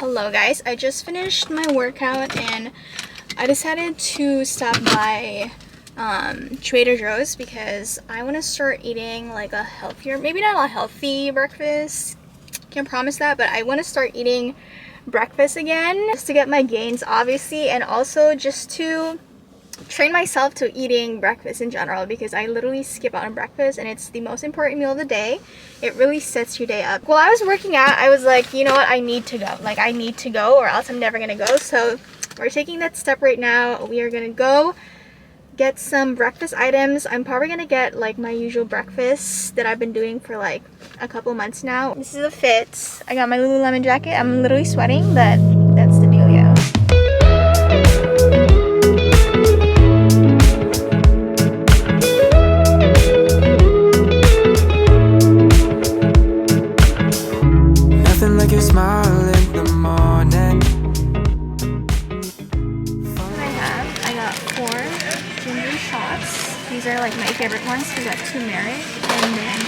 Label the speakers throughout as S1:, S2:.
S1: Hello guys, I just finished my workout and I decided to stop by Trader Joe's because I want to start eating like a healthier, maybe not a healthy breakfast, can't promise that, but I want to start eating breakfast again just to get my gains obviously, and also just to train myself to eating breakfast in general because I literally skip out on breakfast and it's the most important meal of the day. It really sets your day up. While I was working out, I was like, you know what, I need to go. Like, I need to go or else I'm never gonna go. So we're taking that step right now. We are gonna go get some breakfast items. I'm probably gonna get like my usual breakfast that I've been doing for like a couple months now. This is a fit. I got my Lululemon jacket. I'm literally sweating, but that's the deal, yeah. These are like my favorite ones. We got turmeric and then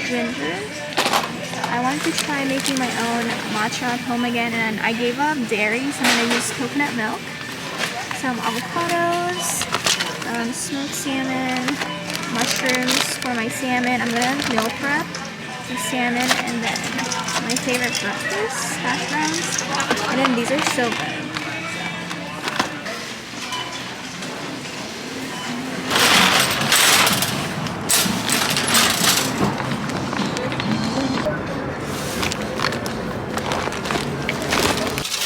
S1: ginger. I wanted to try making my own matcha at home again, and I gave up dairy, so I'm gonna use coconut milk, some avocados, smoked salmon, mushrooms for my salmon. I'm gonna meal prep the salmon, and then my favorite breakfast, hash browns, and then these are so good.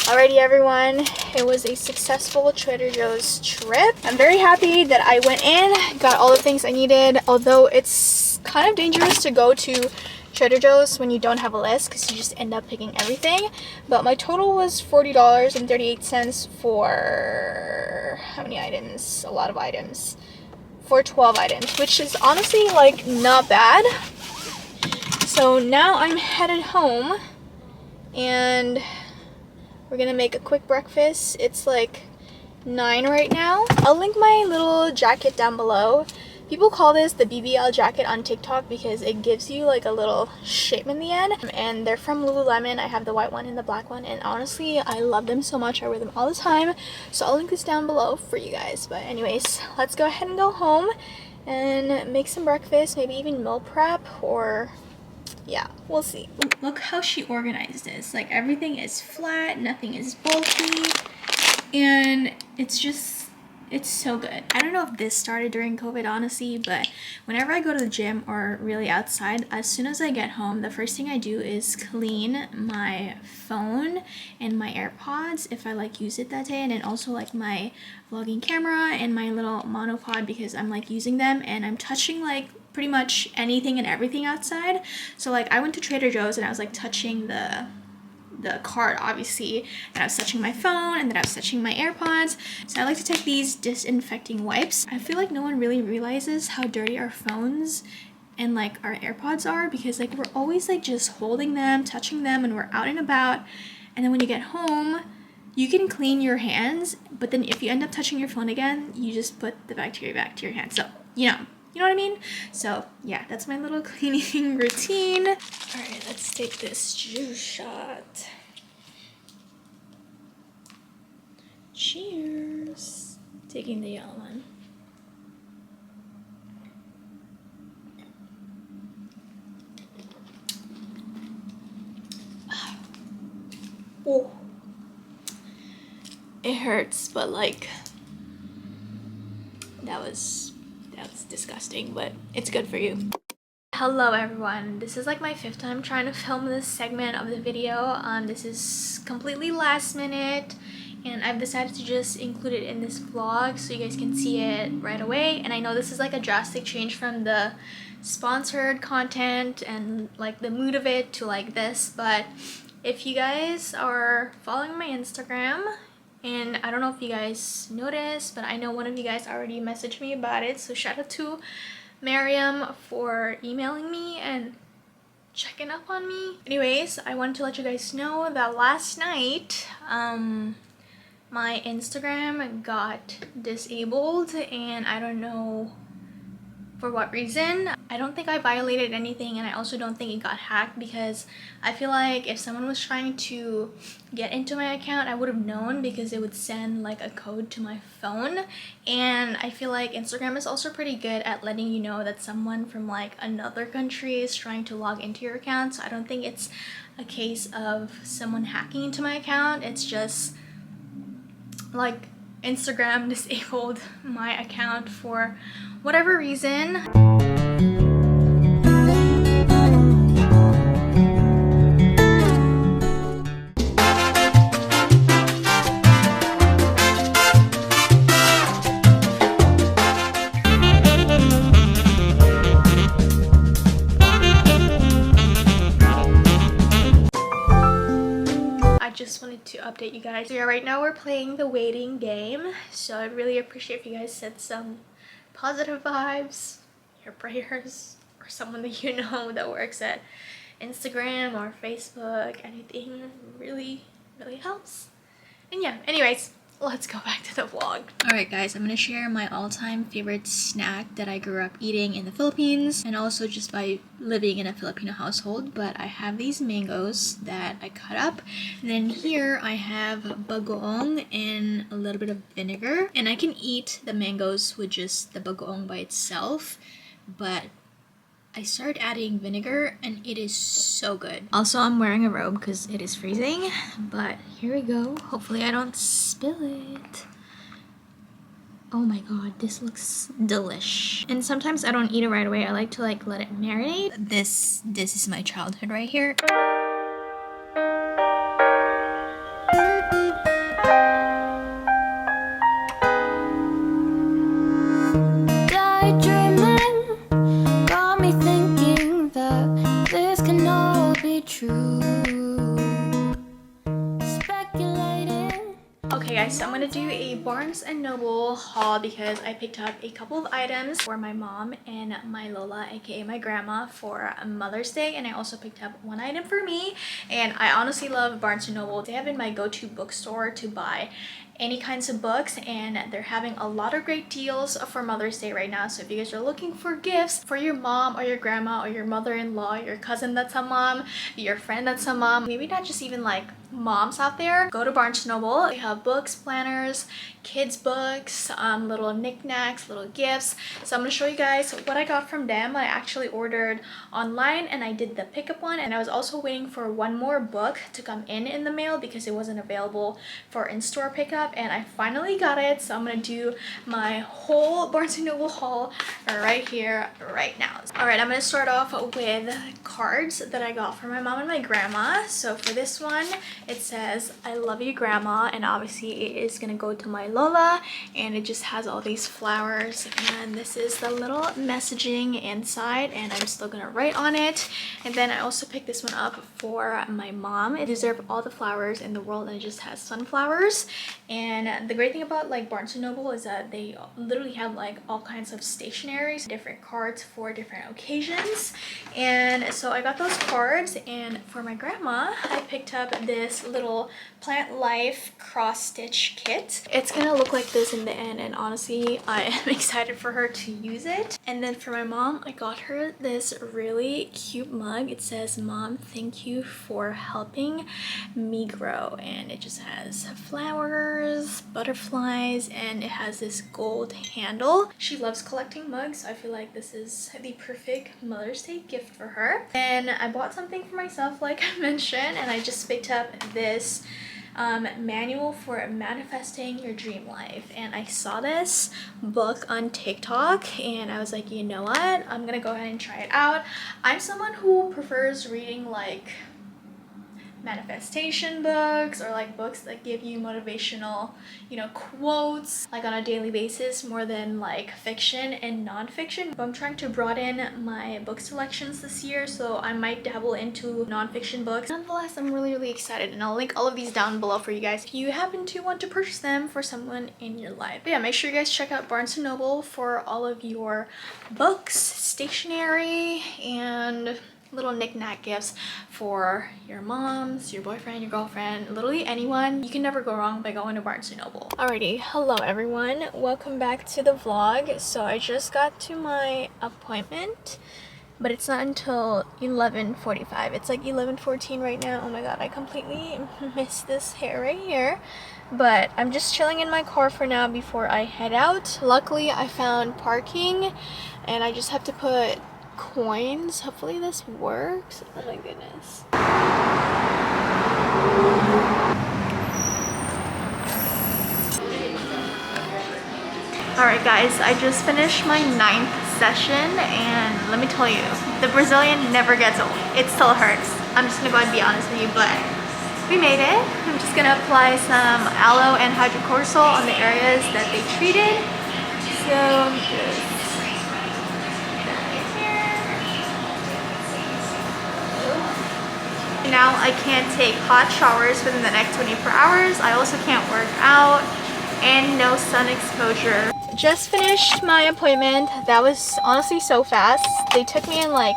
S1: Alrighty everyone, it was a successful Trader Joe's trip. I'm very happy that I went in, got all the things I needed, although it's kind of dangerous to go to Trader Joe's when you don't have a list because you just end up picking everything. But my total was $40.38 for how many items? A lot of items. For 12 items, which is honestly like not bad. So now I'm headed home and we're gonna make a quick breakfast. It's like 9 right now. I'll link my little jacket down below. People call this the BBL jacket on TikTok because it gives you like a little shape in the end. And they're from Lululemon. I have the white one and the black one, and honestly I love them so much. I wear them all the time. So I'll link this down below for you guys. But anyways, let's go ahead and go home and make some breakfast, maybe even meal prep, or yeah, we'll see. Look how she organized this. Like, everything is flat, nothing is bulky, and it's so good. I don't know if this started during COVID, honestly, but whenever I go to the gym or really outside, as soon as I get home, the first thing I do is clean my phone and my AirPods if I like use it that day, and then also like my vlogging camera and my little monopod because I'm like using them and I'm touching like pretty much anything and everything outside. So like I went to Trader Joe's and I was like touching the cart obviously, and I was touching my phone, and then I was touching my AirPods. So I like to take these disinfecting wipes. I feel like no one really realizes how dirty our phones and like our AirPods are because like we're always like just holding them, touching them when we're out and about, and then when you get home you can clean your hands, but then if you end up touching your phone again, you just put the bacteria back to your hands. So you know what I mean? So yeah, that's my little cleaning routine. All right, let's take this juice shot. Cheers. Taking the yellow one. Oh, it hurts, but like that was disgusting, but it's good for you. Hello everyone, this is like my 5th time trying to film this segment of the video. This is completely last minute and I've decided to just include it in this vlog so you guys can see it right away. And I know this is like a drastic change from the sponsored content and like the mood of it to like this, but if you guys are following my Instagram, and I don't know if you guys noticed, but I know one of you guys already messaged me about it, so shout out to Miriam for emailing me and checking up on me. Anyways, I wanted to let you guys know that last night my Instagram got disabled, and I don't know For what reason? I don't think I violated anything, and I also don't think it got hacked, because I feel like if someone was trying to get into my account, I would have known, because it would send like a code to my phone. And I feel like Instagram is also pretty good at letting you know that someone from like another country is trying to log into your account. So I don't think it's a case of someone hacking into my account. It's just like Instagram disabled my account for whatever reason. Just wanted to update you guys. So yeah, right now we're playing the waiting game, so I'd really appreciate if you guys sent some positive vibes, your prayers, or someone that you know that works at Instagram or Facebook. Anything really helps. And yeah, anyways, let's go back to the vlog. Alright guys, I'm gonna share my all-time favorite snack that I grew up eating in the Philippines, and also just by living in a Filipino household. But I have these mangoes that I cut up, and then here I have bagoong and a little bit of vinegar, and I can eat the mangoes with just the bagoong by itself, but I started adding vinegar and it is so good. Also, I'm wearing a robe because it is freezing, but here we go. Hopefully I don't spill it. Oh my god, this looks delish. And sometimes I don't eat it right away. I like to like let it marinate. This is my childhood right here. Okay guys, so I'm gonna do a Barnes and Noble haul because I picked up a couple of items for my mom and my Lola, aka my grandma, for Mother's Day, and I also picked up one item for me. And I honestly love Barnes and Noble. They have been my go-to bookstore to buy any kinds of books, and they're having a lot of great deals for Mother's Day right now. So if you guys are looking for gifts for your mom or your grandma or your mother-in-law, your cousin that's a mom, your friend that's a mom, maybe not just even like moms out there, go to Barnes & Noble. They have books, planners, kids books, little knickknacks, little gifts. So I'm gonna show you guys what I got from them. I actually ordered online and I did the pickup one, and I was also waiting for one more book to come in the mail because it wasn't available for in-store pickup, and I finally got it. So I'm gonna do my whole Barnes & Noble haul right here, right now. All right, I'm gonna start off with cards that I got for my mom and my grandma. So for this one, it says, "I love you, Grandma," and obviously it is gonna go to my Lola, and it just has all these flowers, and this is the little messaging inside, and I'm still gonna write on it. And then I also picked this one up for my mom. It deserves all the flowers in the world, and it just has sunflowers. And the great thing about like Barnes & Noble is that they literally have like all kinds of stationery, different cards for different occasions. And so I got those cards, and for my grandma I picked up this little Plant Life cross stitch kit. It's gonna look like this in the end, and honestly I am excited for her to use it. And then for my mom, I got her this really cute mug. It says, "Mom, thank you for helping me grow," and it just has flowers, butterflies, and it has this gold handle. She loves collecting mugs, so I feel like this is the perfect Mother's Day gift for her. And I bought something for myself like I mentioned, and I just picked up this manual for manifesting your dream life. And I saw this book on TikTok, and I was like, you know what, I'm gonna go ahead and try it out. I'm someone who prefers reading like manifestation books, or like books that give you motivational, you know, quotes like on a daily basis, more than like fiction and non-fiction. But I'm trying to broaden my book selections this year, so I might dabble into non-fiction books. Nonetheless, I'm really excited, and I'll link all of these down below for you guys if you happen to want to purchase them for someone in your life. But yeah, make sure you guys check out Barnes & Noble for all of your books, stationery, and little knick-knack gifts for your moms, your boyfriend, your girlfriend, literally anyone. You can never go wrong by going to Barnes & Noble. Alrighty, hello everyone. Welcome back to the vlog. So I just got to my appointment, but it's not until 11:45. It's like 11:14 right now. Oh my god, I completely missed this hair right here. But I'm just chilling in my car for now before I head out. Luckily, I found parking and I just have to put coins. Hopefully this works. Oh my goodness. Alright guys, I just finished my 9th session and let me tell you, the Brazilian never gets old. It still hurts. I'm just gonna go and be honest with you, but we made it. I'm just gonna apply some aloe and hydrocortisone on the areas that they treated. So I'm just right here. Now I can't take hot showers within the next 24 hours. I also can't work out and no sun exposure. Just finished my appointment. That was honestly so fast. They took me in like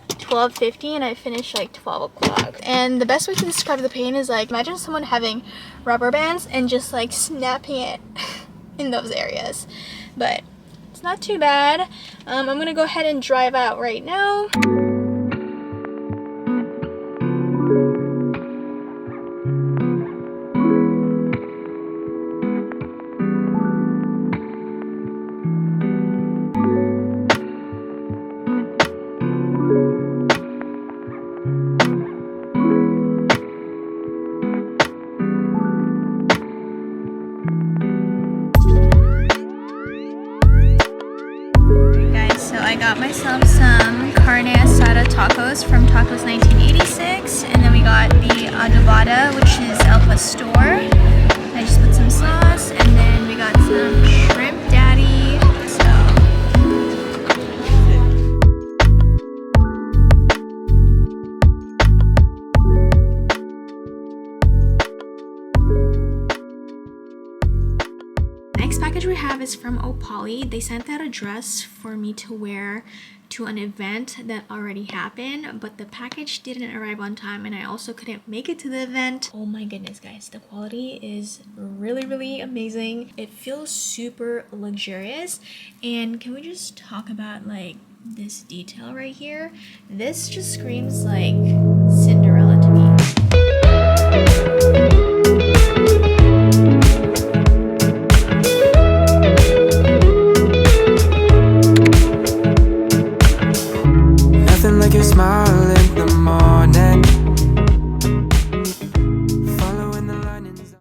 S1: 12:50 and I finished like 12 o'clock. And the best way to describe the pain is like, imagine someone having rubber bands and just like snapping it in those areas. But it's not too bad. I'm gonna go ahead and drive out right now. So I got myself some carne asada tacos from Tacos 1986, and then we got the adobada, which is El Pastor. I just put some sauce, and then we got some shrimp daddy. Next package we have is from Opali. They sent out a dress for me to wear to an event that already happened, but the package didn't arrive on time and I also couldn't make it to the event. Oh my goodness guys, the quality is really amazing. It feels super luxurious. And can we just talk about like this detail right here? This just screams like